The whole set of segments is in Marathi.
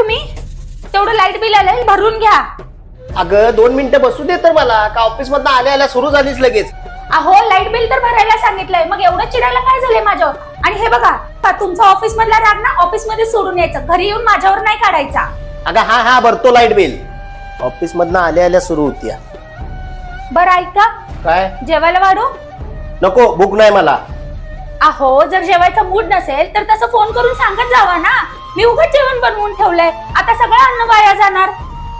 तुम्ही? तेवढं लाईट बिल आलंय, भरून घ्या. अगं 2 मिनिटं बसू दे तर मला. का ऑफिस मधनं आल्या आल्या सुरू झालीच लगेच? अहो लाईट बिल तर भरायला सांगितलंय, मग एवढं चिडायला काय झालंय माझ्यावर? आणि हे बघा, का तुमचा ऑफिस मधला राग ना ऑफिस मध्ये सोडून यायचं, घरी येऊन माझ्यावर नाही काढायचा. अगं हा भरतो लाईट बिल. ऑफिस मधनं आल्या आल्या सुरू होती. बरं ऐका, काय? जेवायला वाढू? नको, भूक नाही मला. अहो जर जेवायचा मूड नसेल तर तसं फोन करून सांगत जावा ना. मी उगाच जेवण बनवून ठेवलंय, आता सगळं अन्न वाया जाणार.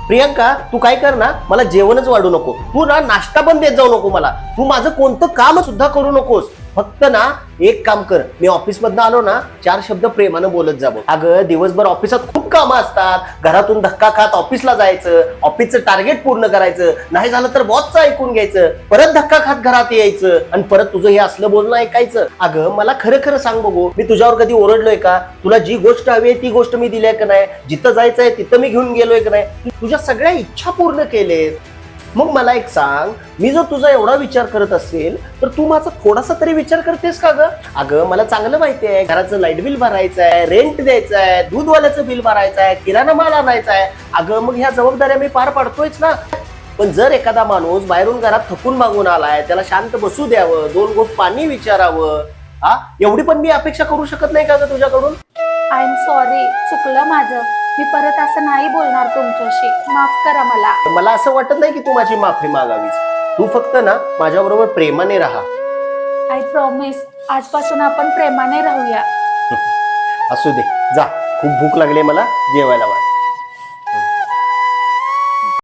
प्रियंका, तू काय कर ना, मला जेवणच वाढू नको. तू ना नाश्ता पण देत जाऊ नको मला. तू माझं कोणतं काम सुद्धा करू नकोस. फक्त ना एक काम कर, मी ऑफिस मधनं आलो ना 4 शब्द प्रेमानं बोलत जावं. अगं दिवसभर ऑफिसात खूप कामं असतात. घरातून धक्का खात ऑफिसला जायचं, ऑफिसचं टार्गेट पूर्ण करायचं, नाही झालं तर बॉसचं ऐकून घ्यायचं, परत धक्का खात घरात यायचं आणि परत तुझं हे असलं बोलणं ऐकायचं. अगं मला खरं खरं सांग बघू, मी तुझ्यावर कधी ओरडलोय का? तुला जी गोष्ट हवी आहे ती गोष्ट मी दिलीय का नाही? जिथं जायचंय तिथं मी घेऊन गेलोय का नाही? तुझ्या सगळ्या इच्छा पूर्ण केलेत. मग मला एक सांग, मी जर तुझा एवढा विचार करत असेल तर तू माझा थोडासा तरी विचार करतेस का ग? अगं मला चांगलं माहिती आहे, घराचं लाईट बिल भरायचं आहे, रेंट द्यायचं आहे, दूधवाल्याचं बिल भरायचं आहे, किराणा माल आणायचा आहे. अगं मग ह्या जबाबदाऱ्या मी पार पाडतोयच ना. पण जर एखादा माणूस बाहेरून घरात थकून मागून आलाय, त्याला शांत बसू द्यावं, 2 घोट पाणी विचारावं, हा एवढी पण मी अपेक्षा करू शकत नाही का ग तुझ्याकडून? आय एम सॉरी, चुकलं माझं. मी परत असं नाही बोलणार तुमच्याशी, माफ करा मला. मला असं वाटत नाही की तू माझी माफी मागावीस. तू फक्त ना माझ्याबरोबर प्रेमाने राहा. आय प्रॉमिस, आजपासून आपण प्रेमाने राहूया. असू दे, जा. खूप भूक लागली मला, जेवायला वाढ.